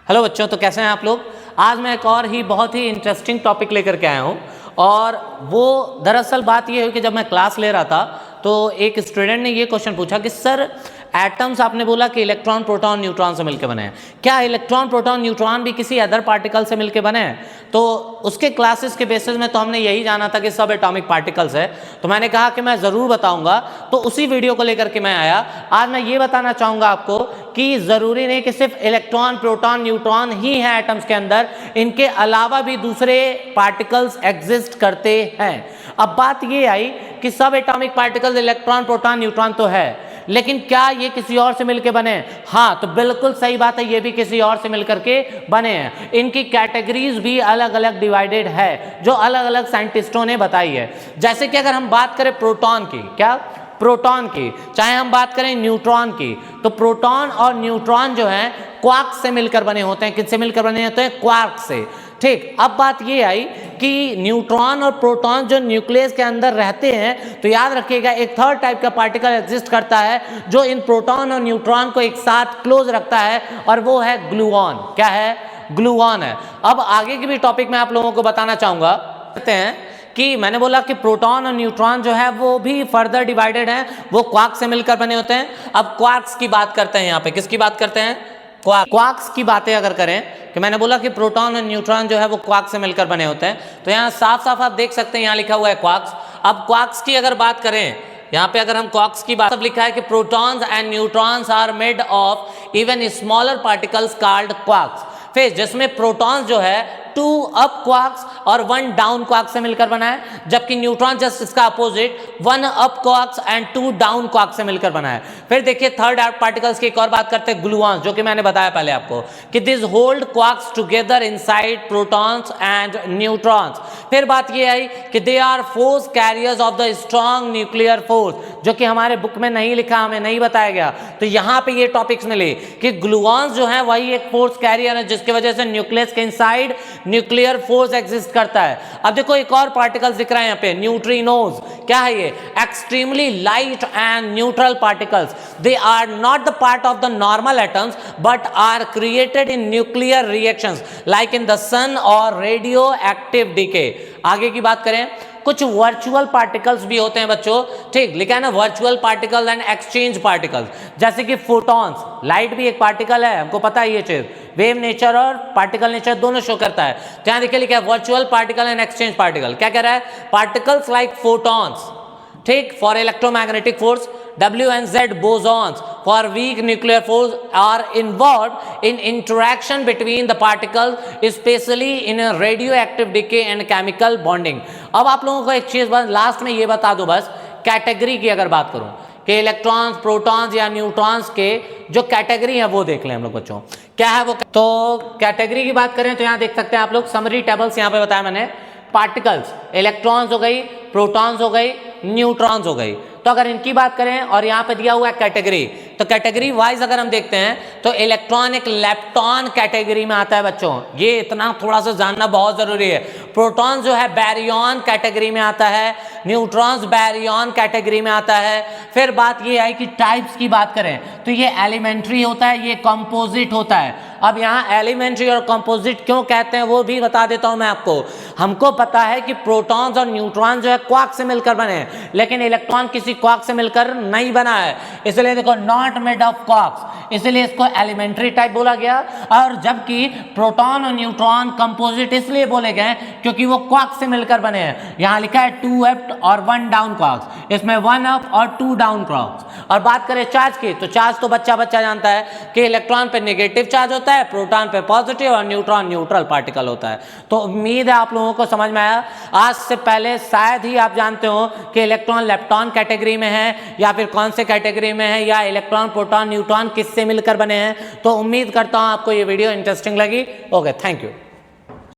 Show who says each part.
Speaker 1: Hello बच्चों, तो कैसे हैं आप लोग। आज मैं एक और ही बहुत ही इंटरेस्टिंग टॉपिक लेकर के आया हूँ और वो दरअसल बात ये है कि जब मैं क्लास ले रहा था तो एक स्टूडेंट ने ये क्वेश्चन पूछा कि सर एटम्स आपने बोला कि इलेक्ट्रॉन प्रोटॉन न्यूट्रॉन से मिलकर बने हैं, क्या इलेक्ट्रॉन प्रोटॉन न्यूट्रॉन भी किसी अदर पार्टिकल से मिलकर बने हैं। तो उसके क्लासेस के बेसिस में तो हमने यही जाना था कि सब एटॉमिक पार्टिकल्स है, तो मैंने कहा कि मैं ज़रूर बताऊंगा, तो उसी वीडियो को लेकर के मैं आया। आज मैं ये बताना चाहूँगा आपको कि ज़रूरी नहीं कि सिर्फ इलेक्ट्रॉन प्रोटॉन न्यूट्रॉन ही है एटम्स के अंदर, इनके अलावा भी दूसरे पार्टिकल्स एग्जिस्ट करते हैं। अब बात ये आई कि सब atomic particles electron proton neutron तो है, लेकिन क्या ये किसी और से मिलकर बने हैं? हाँ, तो बिल्कुल सही बात है, ये भी किसी और से मिलकर के बने हैं। इनकी कैटेगरीज भी अलग अलग डिवाइडेड है जो अलग अलग साइंटिस्टों ने बताई है। जैसे कि अगर हम बात करें प्रोटॉन की, क्या प्रोटॉन की, चाहे हम बात करें न्यूट्रॉन की, तो प्रोटॉन और न्यूट्रॉन जो है क्वार्क से मिलकर बने होते हैं। किससे मिलकर बने होते हैं? क्वार्क से। ठीक, अब बात ये आई कि न्यूट्रॉन और प्रोटॉन जो न्यूक्लियस के अंदर रहते हैं, तो याद रखिएगा एक थर्ड टाइप का पार्टिकल एग्जिस्ट करता है जो इन प्रोटॉन और न्यूट्रॉन को एक साथ क्लोज रखता है, और वो है ग्लूऑन। क्या है? ग्लूऑन है। अब आगे की भी टॉपिक मैं आप लोगों को बताना चाहूंगा। कहते हैं कि मैंने बोला कि प्रोटॉन और न्यूट्रॉन जो है वो भी फर्दर डिवाइडेड हैं, वो क्वार्क से मिलकर बने होते हैं। अब क्वार्क्स की बात करते हैं, यहाँ पे किसकी बात करते हैं? क्वार्क्स की बातें अगर करें कि मैंने बोला कि प्रोटॉन और न्यूट्रॉन जो है वो क्वार्क से मिलकर बने होते हैं, तो यहाँ साफ साफ आप देख सकते हैं, यहाँ लिखा हुआ है क्वार्क्स। अब क्वार्क्स की अगर बात करें, यहाँ पे अगर हम क्वार्क्स की बात, सब लिखा है कि protons and neutrons are made of even smaller particles called quarks. फिर जिसमें प्रोटॉन्स जो है 2 अप क्वार्क्स और 1 डाउन क्वार्क से मिलकर बना है, जबकि न्यूट्रॉन जस्ट इसका opposite 1 up quarks and 2 down quark से मिलकर बना है। फिर देखिए थर्ड पार्टिकल्स की एक और बात करते हैं, ग्लूऑन्स, जो कि मैंने बताया पहले आपको कि this hold quarks together inside protons and neutrons. फिर बात ये आई कि they are force carriers of the strong nuclear force, जो कि हमारे बुक में नहीं लिखा, हमें नहीं बताया गया, तो यहाँ पे ये टॉपिक्स मिले कि ग्लूऑन्स जो है वही एक फोर्स कैरियर है जिसकी वजह से न्यूक्लियस के इनसाइड न्यूक्लियर फोर्स एग्जिस्ट करता है। अब देखो एक और पार्टिकल्स दिख रहा है यहाँ पे, न्यूट्रिनोज। क्या है ये? Extremely light and neutral particles. They are not the part of the normal atoms but are created in nuclear reactions like in the sun और रेडियो एक्टिव डीके। आगे की बात करें, कुछ वर्चुअल पार्टिकल्स भी होते हैं बच्चों, ठीक लिखा है ना, virtual particles and exchange particles, जैसे कि फोटॉन्स। लाइट भी एक पार्टिकल है, हमको पता है ये चीज, वेव नेचर और पार्टिकल नेचर दोनों शो करता है। तो यहां देखिए लिखा है virtual particle and exchange particle. क्या कह रहा है? पार्टिकल्स लाइक फोटॉन्स, ठीक, for electromagnetic force, W and Z bosons for weak nuclear force are involved in interaction between the particles, especially in a radioactive decay and chemical bonding। अब आप लोगों को एक चीज बस लास्ट में ये बता दो, बस कैटेगरी की अगर बात करूं कि इलेक्ट्रॉन्स प्रोटॉन्स या न्यूट्रॉन्स के जो कैटेगरी है वो देख लें हम लोग बच्चों। क्या है वो? तो कैटेगरी की बात करें तो यहाँ देख सकते हैं आप लोग, समरी टेबल्स यहाँ पे बताया मैंने। पार्टिकल्स, इलेक्ट्रॉन्स हो गई, प्रोटॉन्स हो गई, न्यूट्रॉन्स हो गई। तो अगर इनकी बात करें और यहाँ पे दिया हुआ है कैटेगरी, तो कैटेगरी वाइज अगर हम देखते हैं तो इलेक्ट्रॉन एक लेप्टॉन कैटेगरी में आता है बच्चों, ये इतना थोड़ा सा जानना बहुत जरूरी है। प्रोटॉन जो है बैरियन कैटेगरी में आता है, न्यूट्रॉन्स बैरियन कैटेगरी में आता है। फिर बात ये है कि टाइप्स की बात करें तो ये एलिमेंट्री होता है, ये कंपोजिट होता है। अब यहाँ एलिमेंट्री और कंपोजिट क्यों कहते हैं वो भी बता देता हूं मैं आपको। हमको पता है कि प्रोटॉन्स और न्यूट्रॉन जो है क्वार्क से मिलकर बने हैं, लेकिन इलेक्ट्रॉन किसी क्वार्क से मिलकर नहीं बना है, इसलिए देखो नॉट मेड ऑफ क्वार्क्स, इसलिए इसको एलिमेंट्री टाइप बोला गया। और जबकि प्रोटॉन और न्यूट्रॉन कंपोजिट इसलिए बोले गए क्योंकि वो क्वार्क से मिलकर बने हैं। यहाँ लिखा है 2 अप और 1 डाउन क्वार्क्स, इसमें 1 अप और 2 डाउन क्वार्क्स। और बात करें चार्ज की, तो चार्ज तो बच्चा जानता है कि इलेक्ट्रॉन पे नेगेटिव चार्ज होता है, प्रोटॉन पे पॉजिटिव, और न्यूट्रॉन न्यूट्रल पार्टिकल होता है। तो उम्मीद है आप लोगों को समझ में आया। आज से पहले शायद ही आप जानते हो कि इलेक्ट्रॉन लेप्टॉन कैटेगरी में है या फिर कौन से कैटेगरी में है, या इलेक्ट्रॉन प्रोटॉन न्यूट्रॉन किससे मिलकर बने हैं। तो उम्मीद करता हूं आपको ये वीडियो इंटरेस्टिंग लगी। Okay, thank you.